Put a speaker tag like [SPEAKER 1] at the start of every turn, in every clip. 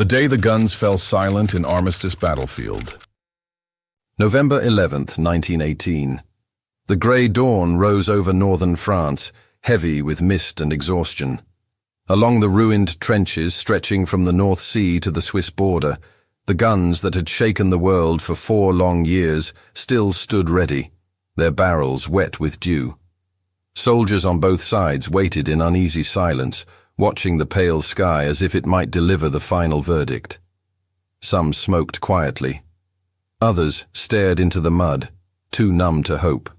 [SPEAKER 1] The day the guns fell silent in Armistice battlefield. November 11th, 1918. The grey dawn rose over northern France, heavy with mist and exhaustion. Along the ruined trenches stretching from the North Sea to the Swiss border, the guns that had shaken the world for 4 long years still stood ready, their barrels wet with dew. Soldiers on both sides waited in uneasy silence, watching the pale sky as if it might deliver the final verdict. Some smoked quietly. Others stared into the mud, too numb to hope.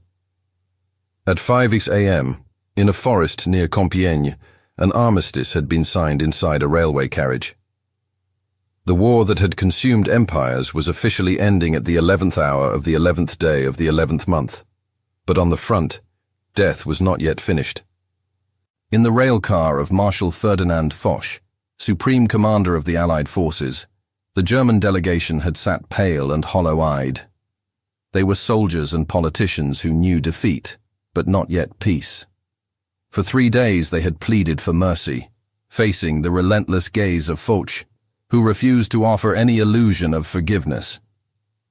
[SPEAKER 1] At 5 a.m., in a forest near Compiègne, an armistice had been signed inside a railway carriage. The war that had consumed empires was officially ending at the 11th hour of the 11th day of the 11th month. But on the front, death was not yet finished. In the rail car of Marshal Ferdinand Foch, supreme commander of the Allied forces, the German delegation had sat pale and hollow-eyed. They were soldiers and politicians who knew defeat, but not yet peace. For 3 days they had pleaded for mercy, facing the relentless gaze of Foch, who refused to offer any illusion of forgiveness.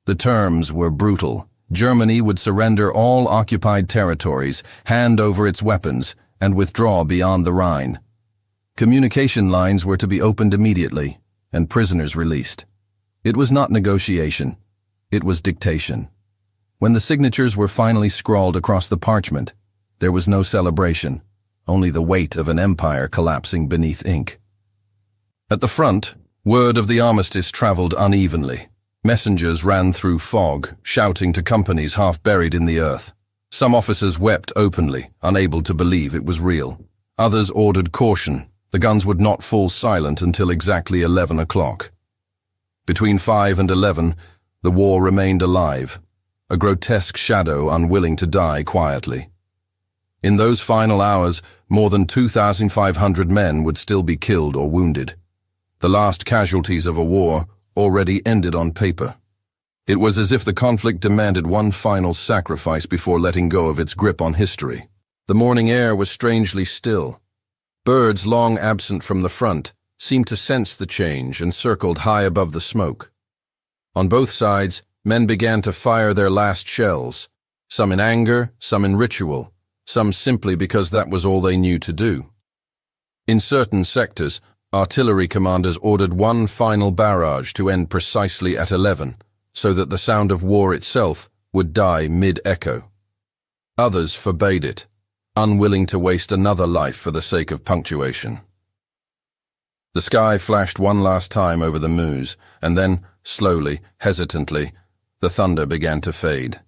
[SPEAKER 1] The terms were brutal. Germany would surrender all occupied territories, hand over its weapons, and withdraw beyond the Rhine. Communication lines were to be opened immediately, and prisoners released. It was not negotiation. It was dictation. When the signatures were finally scrawled across the parchment, there was no celebration, only the weight of an empire collapsing beneath ink. At the front, word of the armistice traveled unevenly. Messengers ran through fog, shouting to companies half buried in the earth. Some officers wept openly, unable to believe it was real. Others ordered caution. The guns would not fall silent until exactly 11 o'clock. Between 5 and 11, the war remained alive, a grotesque shadow unwilling to die quietly. In those final hours, more than 2,500 men would still be killed or wounded. The last casualties of a war already ended on paper. It was as if the conflict demanded one final sacrifice before letting go of its grip on history. The morning air was strangely still. Birds long absent from the front seemed to sense the change and circled high above the smoke. On both sides, men began to fire their last shells, some in anger, some in ritual, some simply because that was all they knew to do. In certain sectors, artillery commanders ordered one final barrage to end precisely at 11, so that the sound of war itself would die mid-echo. Others forbade it, unwilling to waste another life for the sake of punctuation. The sky flashed one last time over the Meuse, and then, slowly, hesitantly, the thunder began to fade.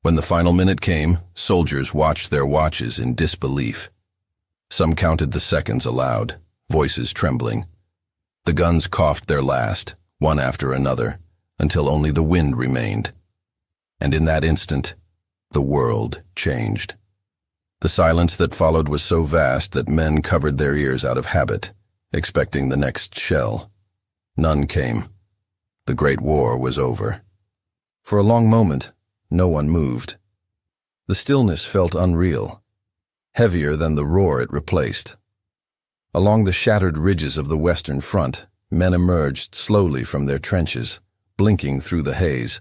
[SPEAKER 1] When the final minute came, soldiers watched their watches in disbelief. Some counted the seconds aloud, voices trembling. The guns coughed their last, one after another, until only the wind remained. And in that instant, the world changed. The silence that followed was so vast that men covered their ears out of habit, expecting the next shell. None came. The Great War was over. For a long moment, no one moved. The stillness felt unreal, heavier than the roar it replaced. Along the shattered ridges of the Western Front, men emerged slowly from their trenches, blinking through the haze.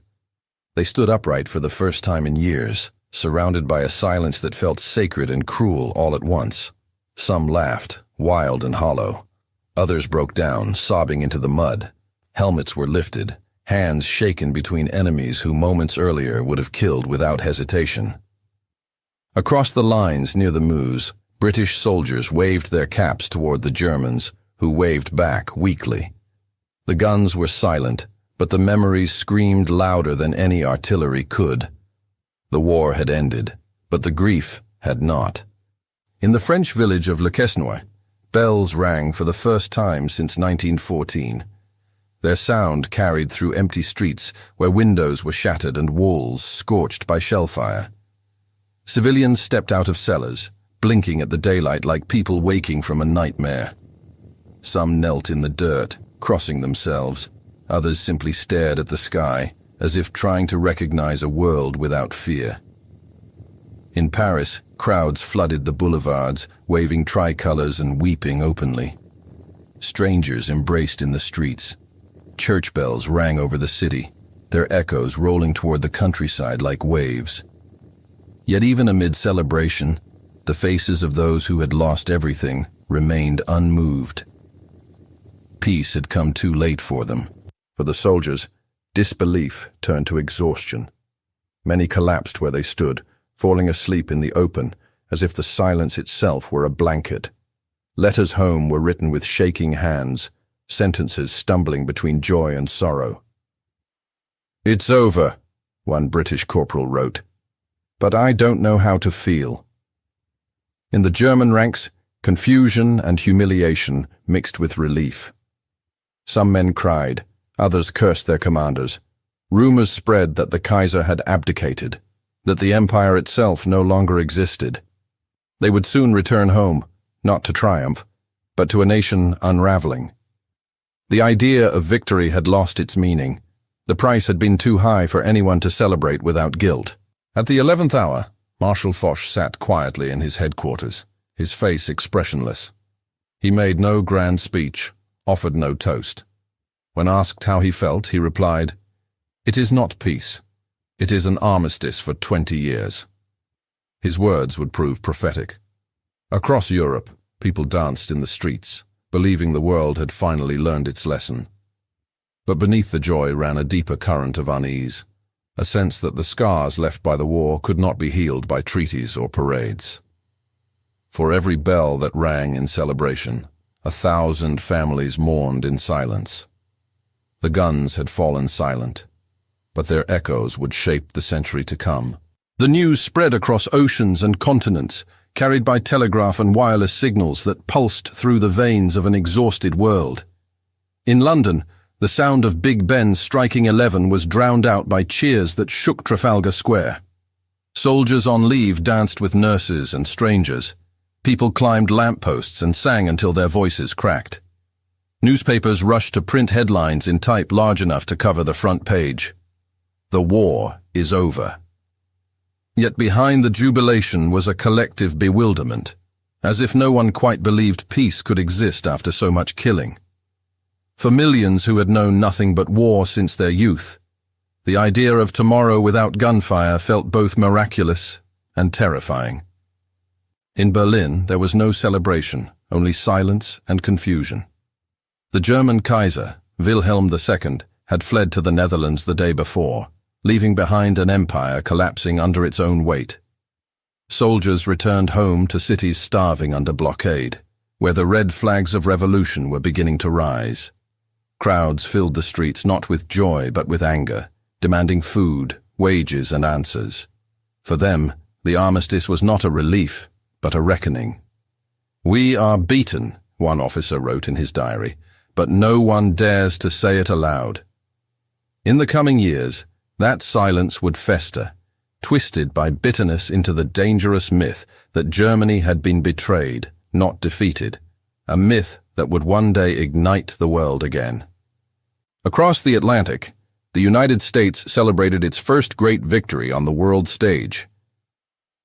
[SPEAKER 1] They stood upright for the first time in years, surrounded by a silence that felt sacred and cruel all at once. Some laughed, wild and hollow. Others broke down, sobbing into the mud. Helmets were lifted, hands shaken between enemies who moments earlier would have killed without hesitation. Across the lines near the Meuse, British soldiers waved their caps toward the Germans, who waved back weakly. The guns were silent, but the memories screamed louder than any artillery could. The war had ended, but the grief had not. In the French village of Le Quesnoy, bells rang for the first time since 1914. Their sound carried through empty streets where windows were shattered and walls scorched by shellfire. Civilians stepped out of cellars, blinking at the daylight like people waking from a nightmare. Some knelt in the dirt, crossing themselves. Others simply stared at the sky, as if trying to recognize a world without fear. In Paris, crowds flooded the boulevards, waving tricolors and weeping openly. Strangers embraced in the streets. Church bells rang over the city, their echoes rolling toward the countryside like waves. Yet even amid celebration, the faces of those who had lost everything remained unmoved. Peace had come too late for them. For the soldiers, disbelief turned to exhaustion. Many collapsed where they stood, falling asleep in the open, as if the silence itself were a blanket. Letters home were written with shaking hands, sentences stumbling between joy and sorrow. "It's over," one British corporal wrote, "but I don't know how to feel." In the German ranks, confusion and humiliation mixed with relief. Some men cried, others cursed their commanders. Rumors spread that the Kaiser had abdicated, that the empire itself no longer existed. They would soon return home, not to triumph, but to a nation unraveling. The idea of victory had lost its meaning. The price had been too high for anyone to celebrate without guilt. At the 11th hour, Marshal Foch sat quietly in his headquarters, his face expressionless. He made no grand speech, offered no toast. When asked how he felt, he replied, "It is not peace. It is an armistice for 20 years." His words would prove prophetic. Across Europe, people danced in the streets, believing the world had finally learned its lesson. But beneath the joy ran a deeper current of unease, a sense that the scars left by the war could not be healed by treaties or parades. For every bell that rang in celebration, 1,000 families mourned in silence. The guns had fallen silent, but their echoes would shape the century to come. The news spread across oceans and continents, carried by telegraph and wireless signals that pulsed through the veins of an exhausted world. In London, the sound of Big Ben striking 11 was drowned out by cheers that shook Trafalgar Square. Soldiers on leave danced with nurses and strangers. People climbed lampposts and sang until their voices cracked. Newspapers rushed to print headlines in type large enough to cover the front page. "The war is over." Yet behind the jubilation was a collective bewilderment, as if no one quite believed peace could exist after so much killing. For millions who had known nothing but war since their youth, the idea of tomorrow without gunfire felt both miraculous and terrifying. In Berlin, there was no celebration, only silence and confusion. The German Kaiser, Wilhelm II, had fled to the Netherlands the day before, leaving behind an empire collapsing under its own weight. Soldiers returned home to cities starving under blockade, where the red flags of revolution were beginning to rise. Crowds filled the streets not with joy but with anger, demanding food, wages, and answers. For them, the armistice was not a relief, but a reckoning. "We are beaten," one officer wrote in his diary, "but no one dares to say it aloud." In the coming years, that silence would fester, twisted by bitterness into the dangerous myth that Germany had been betrayed, not defeated, a myth that would one day ignite the world again. Across the Atlantic, the United States celebrated its first great victory on the world stage.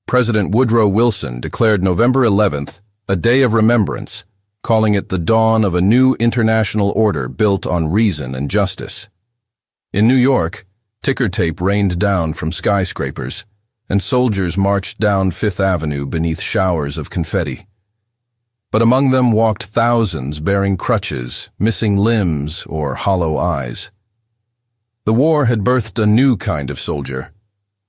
[SPEAKER 1] President Woodrow Wilson declared November 11th a day of remembrance, calling it the dawn of a new international order built on reason and justice. In New York, ticker tape rained down from skyscrapers, and soldiers marched down Fifth Avenue beneath showers of confetti. But among them walked thousands bearing crutches, missing limbs, or hollow eyes. The war had birthed a new kind of soldier,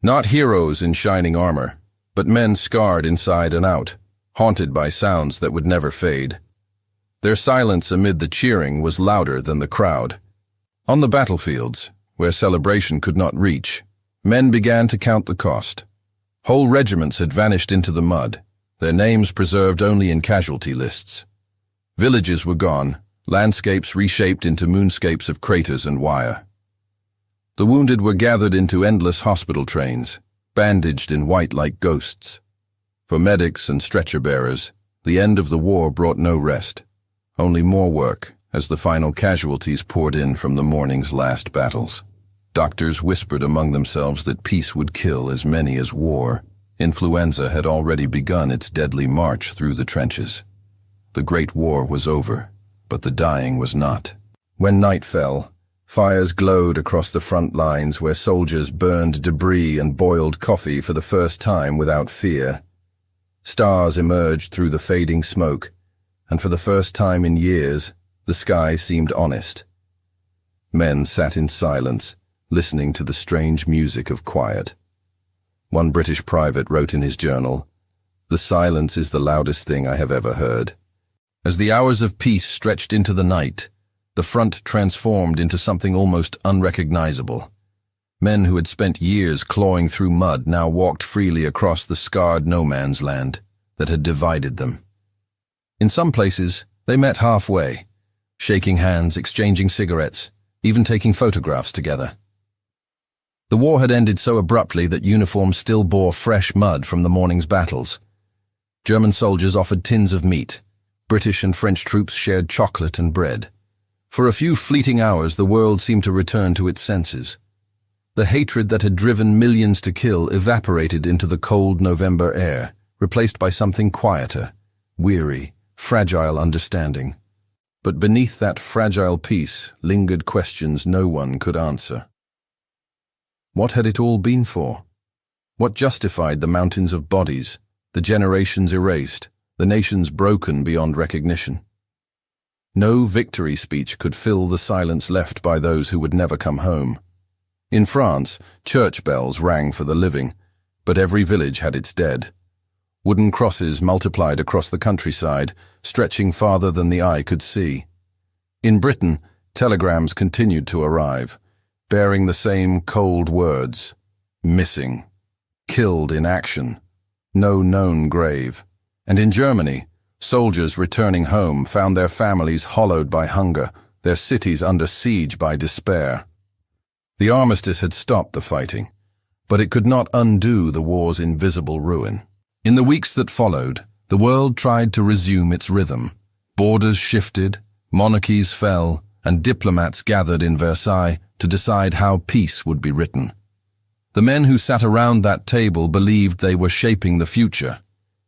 [SPEAKER 1] not heroes in shining armor, but men scarred inside and out, haunted by sounds that would never fade. Their silence amid the cheering was louder than the crowd. On the battlefields, where celebration could not reach, men began to count the cost. Whole regiments had vanished into the mud, their names preserved only in casualty lists. Villages were gone, landscapes reshaped into moonscapes of craters and wire. The wounded were gathered into endless hospital trains, bandaged in white like ghosts. For medics and stretcher-bearers, the end of the war brought no rest, only more work as the final casualties poured in from the morning's last battles. Doctors whispered among themselves that peace would kill as many as war. Influenza had already begun its deadly march through the trenches. The Great War was over, but the dying was not. When night fell, fires glowed across the front lines where soldiers burned debris and boiled coffee for the first time without fear. Stars emerged through the fading smoke, and for the first time in years, the sky seemed honest. Men sat in silence, listening to the strange music of quiet. One British private wrote in his journal, "The silence is the loudest thing I have ever heard." As the hours of peace stretched into the night, the front transformed into something almost unrecognizable. Men who had spent years clawing through mud now walked freely across the scarred no-man's land that had divided them. In some places, they met halfway, shaking hands, exchanging cigarettes, even taking photographs together. The war had ended so abruptly that uniforms still bore fresh mud from the morning's battles. German soldiers offered tins of meat. British and French troops shared chocolate and bread. For a few fleeting hours, the world seemed to return to its senses. The hatred that had driven millions to kill evaporated into the cold November air, replaced by something quieter, weary, fragile understanding. But beneath that fragile peace lingered questions no one could answer. What had it all been for? What justified the mountains of bodies, the generations erased, the nations broken beyond recognition? No victory speech could fill the silence left by those who would never come home. In France, church bells rang for the living, but every village had its dead. Wooden crosses multiplied across the countryside, stretching farther than the eye could see. In Britain, telegrams continued to arrive, bearing the same cold words: missing, killed in action, no known grave. And in Germany, soldiers returning home found their families hollowed by hunger, their cities under siege by despair. The armistice had stopped the fighting, but it could not undo the war's invisible ruin. In the weeks that followed, the world tried to resume its rhythm. Borders shifted, monarchies fell, and diplomats gathered in Versailles to decide how peace would be written. The men who sat around that table believed they were shaping the future.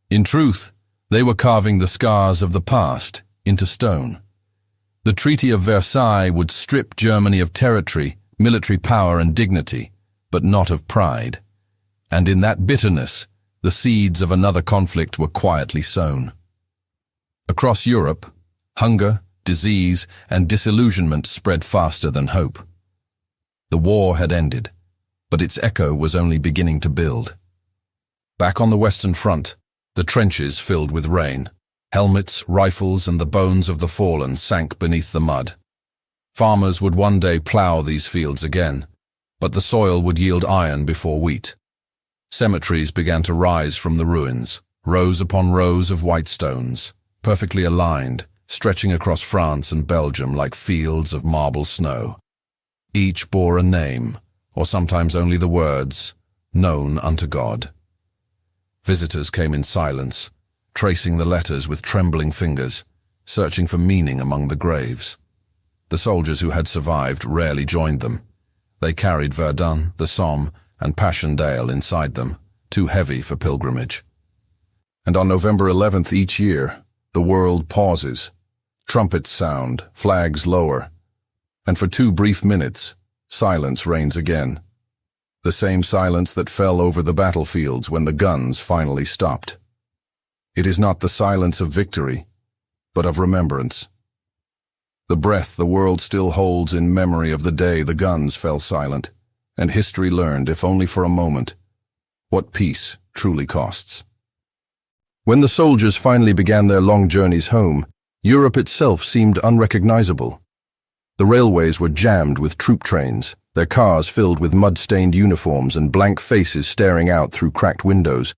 [SPEAKER 1] In truth, they were carving the scars of the past into stone. The Treaty of Versailles would strip Germany of territory, military power and dignity, but not of pride. And in that bitterness, the seeds of another conflict were quietly sown. Across Europe, hunger, disease, and disillusionment spread faster than hope. The war had ended, but its echo was only beginning to build. Back on the Western Front, the trenches filled with rain. Helmets, rifles, and the bones of the fallen sank beneath the mud. Farmers would one day plow these fields again, but the soil would yield iron before wheat. Cemeteries began to rise from the ruins, rows upon rows of white stones, perfectly aligned, stretching across France and Belgium like fields of marble snow. Each bore a name, or sometimes only the words, "Known unto God." Visitors came in silence, tracing the letters with trembling fingers, searching for meaning among the graves. The soldiers who had survived rarely joined them. They carried Verdun, the Somme, and Passchendaele inside them, too heavy for pilgrimage. And on November 11th each year, the world pauses. Trumpets sound, flags lower, and for 2 brief minutes, silence reigns again. The same silence that fell over the battlefields when the guns finally stopped. It is not the silence of victory, but of remembrance. The breath the world still holds in memory of the day the guns fell silent, and history learned, if only for a moment, what peace truly costs. When the soldiers finally began their long journeys home, Europe itself seemed unrecognizable. The railways were jammed with troop trains, their cars filled with mud-stained uniforms and blank faces staring out through cracked windows.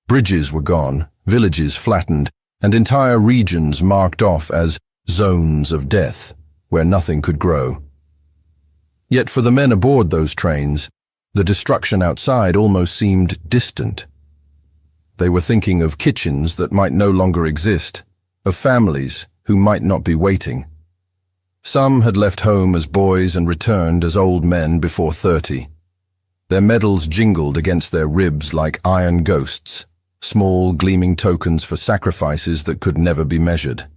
[SPEAKER 1] Bridges were gone, villages flattened, and entire regions marked off as zones of death, where nothing could grow. Yet for the men aboard those trains, the destruction outside almost seemed distant. They were thinking of kitchens that might no longer exist, of families who might not be waiting. Some had left home as boys and returned as old men before 30. Their medals jingled against their ribs like iron ghosts, small gleaming tokens for sacrifices that could never be measured.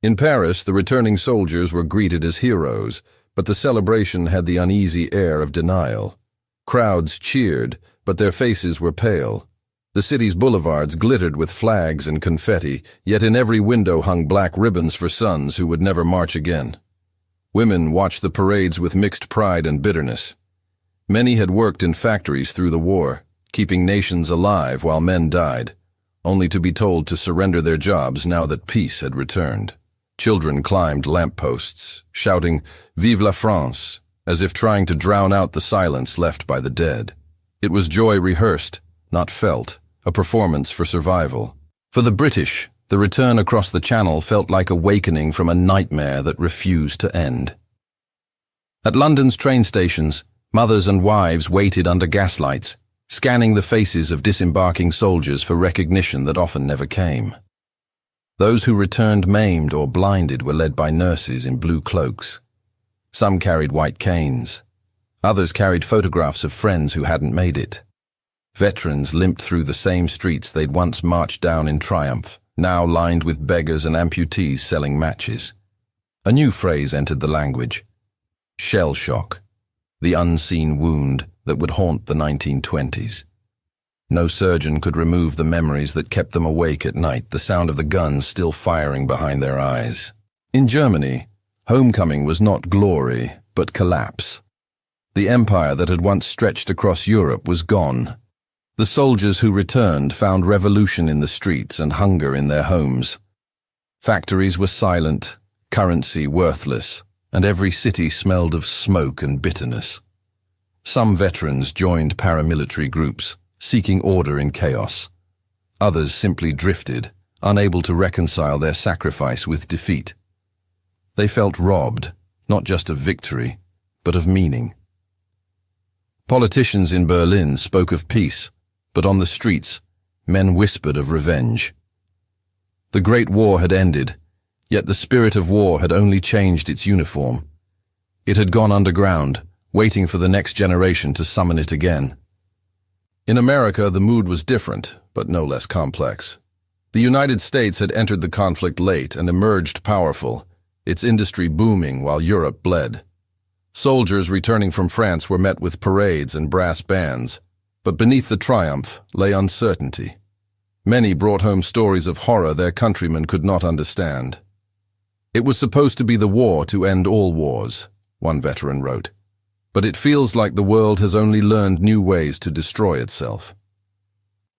[SPEAKER 1] In Paris, the returning soldiers were greeted as heroes, but the celebration had the uneasy air of denial. Crowds cheered, but their faces were pale. The city's boulevards glittered with flags and confetti, yet in every window hung black ribbons for sons who would never march again. Women watched the parades with mixed pride and bitterness. Many had worked in factories through the war, keeping nations alive while men died, only to be told to surrender their jobs now that peace had returned. Children climbed lampposts, shouting, "Vive la France," as if trying to drown out the silence left by the dead. It was joy rehearsed, not felt, a performance for survival. For the British, the return across the Channel felt like awakening from a nightmare that refused to end. At London's train stations, mothers and wives waited under gaslights, scanning the faces of disembarking soldiers for recognition that often never came. Those who returned maimed or blinded were led by nurses in blue cloaks. Some carried white canes. Others carried photographs of friends who hadn't made it. Veterans limped through the same streets they'd once marched down in triumph, now lined with beggars and amputees selling matches. A new phrase entered the language: shell shock, the unseen wound that would haunt the 1920s. No surgeon could remove the memories that kept them awake at night, the sound of the guns still firing behind their eyes. In Germany, homecoming was not glory, but collapse. The empire that had once stretched across Europe was gone. The soldiers who returned found revolution in the streets and hunger in their homes. Factories were silent, currency worthless, and every city smelled of smoke and bitterness. Some veterans joined paramilitary groups, seeking order in chaos. Others simply drifted, unable to reconcile their sacrifice with defeat. They felt robbed, not just of victory, but of meaning. Politicians in Berlin spoke of peace, but on the streets, men whispered of revenge. The Great War had ended, yet the spirit of war had only changed its uniform. It had gone underground, waiting for the next generation to summon it again. In America, the mood was different, but no less complex. The United States had entered the conflict late and emerged powerful, its industry booming while Europe bled. Soldiers returning from France were met with parades and brass bands, but beneath the triumph lay uncertainty. Many brought home stories of horror their countrymen could not understand. "It was supposed to be the war to end all wars," one veteran wrote, "but it feels like the world has only learned new ways to destroy itself."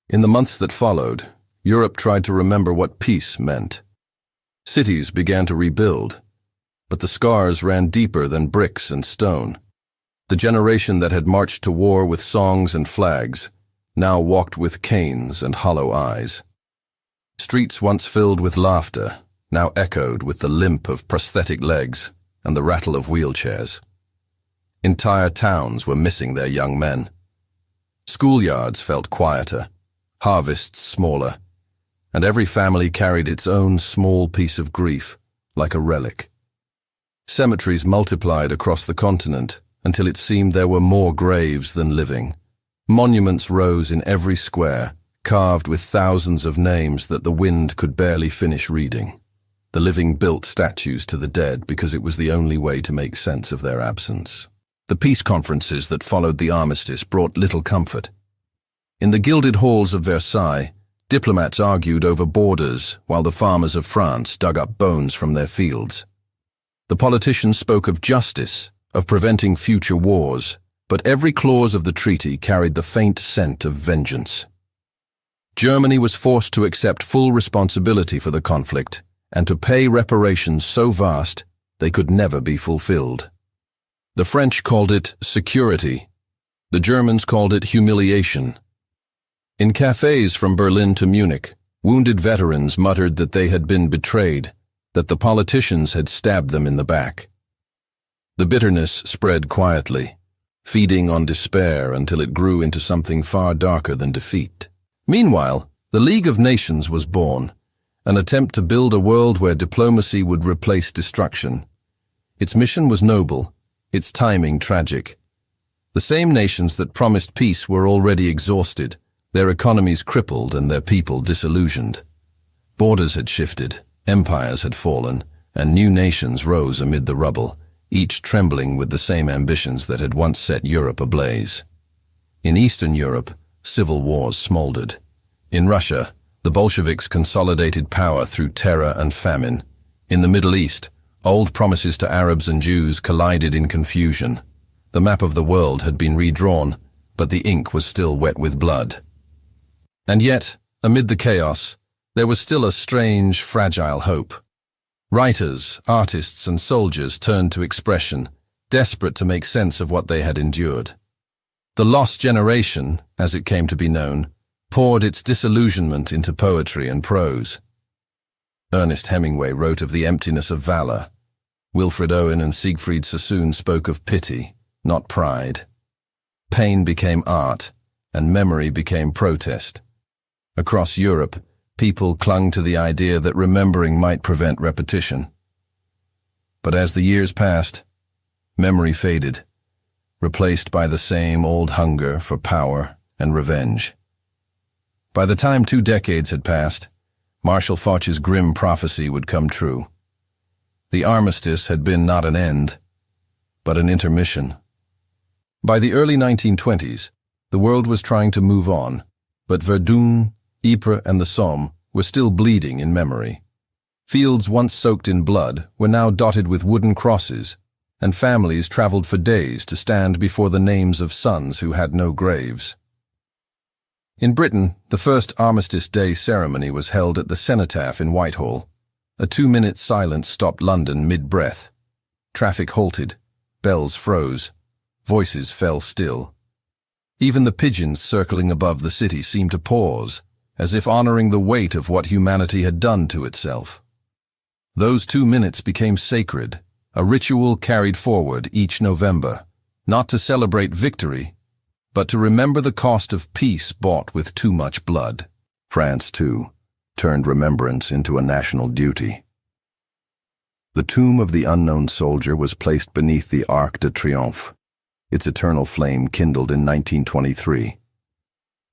[SPEAKER 1] In the months that followed, Europe tried to remember what peace meant. Cities began to rebuild, but the scars ran deeper than bricks and stone. The generation that had marched to war with songs and flags now walked with canes and hollow eyes. Streets once filled with laughter now echoed with the limp of prosthetic legs and the rattle of wheelchairs. Entire towns were missing their young men. Schoolyards felt quieter, harvests smaller, and every family carried its own small piece of grief, like a relic. Cemeteries multiplied across the continent until it seemed there were more graves than living. Monuments rose in every square, carved with thousands of names that the wind could barely finish reading. The living built statues to the dead because it was the only way to make sense of their absence. The peace conferences that followed the Armistice brought little comfort. In the gilded halls of Versailles, diplomats argued over borders while the farmers of France dug up bones from their fields. The politicians spoke of justice, of preventing future wars, but every clause of the treaty carried the faint scent of vengeance. Germany was forced to accept full responsibility for the conflict and to pay reparations so vast they could never be fulfilled. The French called it security. The Germans called it humiliation. In cafes from Berlin to Munich, wounded veterans muttered that they had been betrayed, that the politicians had stabbed them in the back. The bitterness spread quietly, feeding on despair until it grew into something far darker than defeat. Meanwhile, the League of Nations was born, an attempt to build a world where diplomacy would replace destruction. Its mission was noble, its timing tragic. The same nations that promised peace were already exhausted, their economies crippled and their people disillusioned. Borders had shifted, empires had fallen, and new nations rose amid the rubble, each trembling with the same ambitions that had once set Europe ablaze. In Eastern Europe, civil wars smoldered. In Russia, the Bolsheviks consolidated power through terror and famine. In the Middle East, old promises to Arabs and Jews collided in confusion. The map of the world had been redrawn, but the ink was still wet with blood. And yet, amid the chaos, there was still a strange, fragile hope. Writers, artists, and soldiers turned to expression, desperate to make sense of what they had endured. The lost generation, as it came to be known, poured its disillusionment into poetry and prose. Ernest Hemingway wrote of the emptiness of valor. Wilfred Owen and Siegfried Sassoon spoke of pity, not pride. Pain became art, and memory became protest. Across Europe, people clung to the idea that remembering might prevent repetition. But as the years passed, memory faded, replaced by the same old hunger for power and revenge. By the time 2 decades had passed, Marshal Foch's grim prophecy would come true. The armistice had been not an end, but an intermission. By the early 1920s, the world was trying to move on, but Verdun, Ypres, and the Somme were still bleeding in memory. Fields once soaked in blood were now dotted with wooden crosses, and families traveled for days to stand before the names of sons who had no graves. In Britain, the first Armistice Day ceremony was held at the Cenotaph in Whitehall. A 2-minute silence stopped London mid-breath. Traffic halted, bells froze, voices fell still. Even the pigeons circling above the city seemed to pause, as if honoring the weight of what humanity had done to itself. Those 2 minutes became sacred, a ritual carried forward each November, not to celebrate victory, but to remember the cost of peace bought with too much blood. France, too, turned remembrance into a national duty. The tomb of the unknown soldier was placed beneath the Arc de Triomphe, its eternal flame kindled in 1923.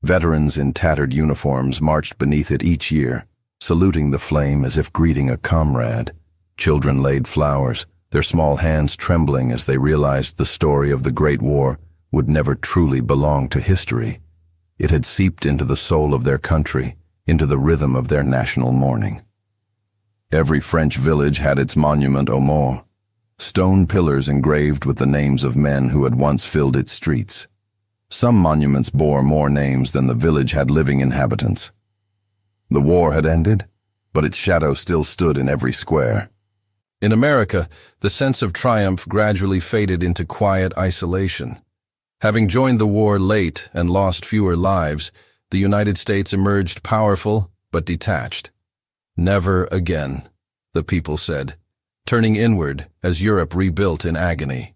[SPEAKER 1] Veterans in tattered uniforms marched beneath it each year, saluting the flame as if greeting a comrade. Children laid flowers, their small hands trembling as they realized the story of the Great War would never truly belong to history. It had seeped into the soul of their country, into the rhythm of their national mourning. Every French village had its monument aux morts, stone pillars engraved with the names of men who had once filled its streets. Some monuments bore more names than the village had living inhabitants. The war had ended, but its shadow still stood in every square. In America, the sense of triumph gradually faded into quiet isolation. Having joined the war late and lost fewer lives, the United States emerged powerful but detached. Never again, the people said, turning inward as Europe rebuilt in agony.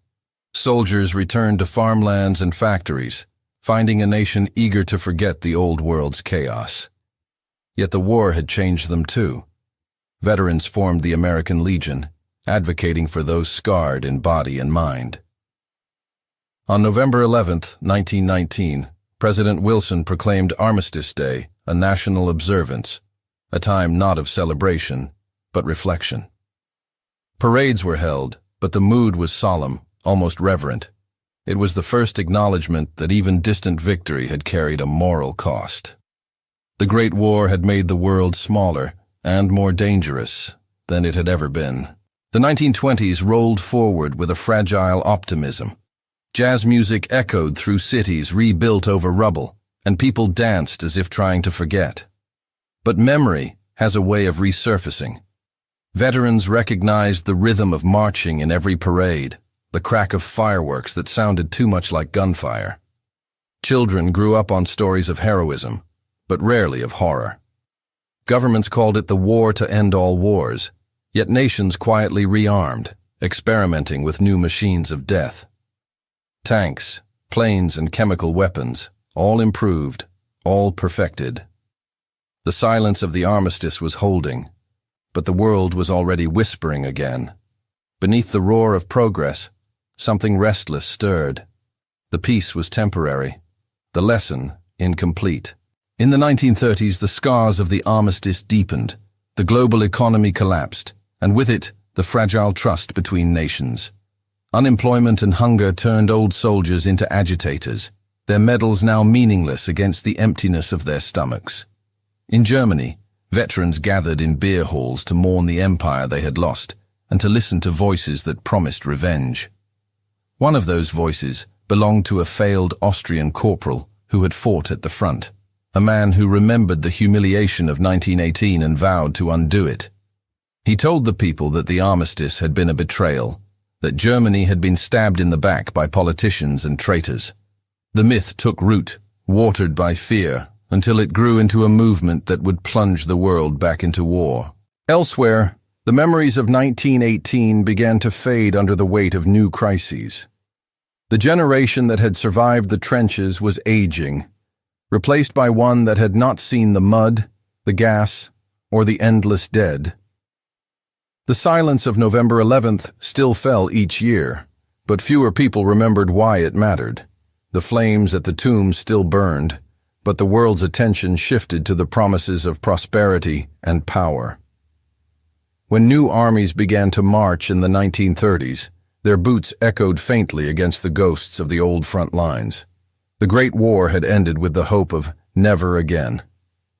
[SPEAKER 1] Soldiers returned to farmlands and factories, finding a nation eager to forget the old world's chaos. Yet the war had changed them too. Veterans formed the American Legion, advocating for those scarred in body and mind. On November 11, 1919, President Wilson proclaimed Armistice Day a national observance, a time not of celebration, but reflection. Parades were held, but the mood was solemn, almost reverent. It was the first acknowledgement that even distant victory had carried a moral cost. The Great War had made the world smaller and more dangerous than it had ever been. The 1920s rolled forward with a fragile optimism. Jazz music echoed through cities rebuilt over rubble, and people danced as if trying to forget. But memory has a way of resurfacing. Veterans recognized the rhythm of marching in every parade, the crack of fireworks that sounded too much like gunfire. Children grew up on stories of heroism, but rarely of horror. Governments called it the war to end all wars, yet nations quietly rearmed, experimenting with new machines of death. Tanks, planes, and chemical weapons, all improved, all perfected. The silence of the armistice was holding, but the world was already whispering again. Beneath the roar of progress, something restless stirred. The peace was temporary, the lesson incomplete. In the 1930s, the scars of the armistice deepened. The global economy collapsed, and with it, the fragile trust between nations. Unemployment and hunger turned old soldiers into agitators, their medals now meaningless against the emptiness of their stomachs. In Germany, veterans gathered in beer halls to mourn the empire they had lost and to listen to voices that promised revenge. One of those voices belonged to a failed Austrian corporal who had fought at the front, a man who remembered the humiliation of 1918 and vowed to undo it. He told the people that the armistice had been a betrayal, that Germany had been stabbed in the back by politicians and traitors. The myth took root, watered by fear, until it grew into a movement that would plunge the world back into war. Elsewhere, the memories of 1918 began to fade under the weight of new crises. The generation that had survived the trenches was aging, replaced by one that had not seen the mud, the gas, or the endless dead. The silence of November 11th still fell each year, but fewer people remembered why it mattered. The flames at the tombs still burned, but the world's attention shifted to the promises of prosperity and power. When new armies began to march in the 1930s, their boots echoed faintly against the ghosts of the old front lines. The Great War had ended with the hope of never again.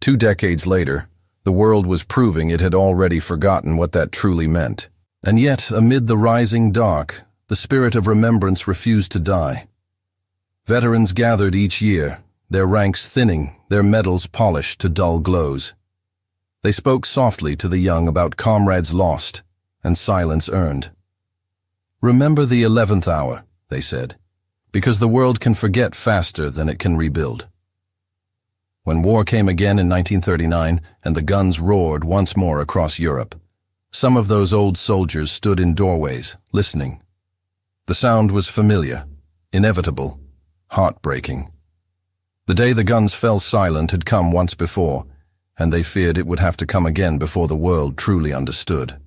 [SPEAKER 1] 2 decades later, the world was proving it had already forgotten what that truly meant. And yet, amid the rising dark, the spirit of remembrance refused to die. Veterans gathered each year, their ranks thinning, their medals polished to dull glows. They spoke softly to the young about comrades lost and silence earned. "Remember the 11th hour," they said, "because the world can forget faster than it can rebuild." When war came again in 1939 and the guns roared once more across Europe, some of those old soldiers stood in doorways, listening. The sound was familiar, inevitable, heartbreaking. The day the guns fell silent had come once before, and they feared it would have to come again before the world truly understood.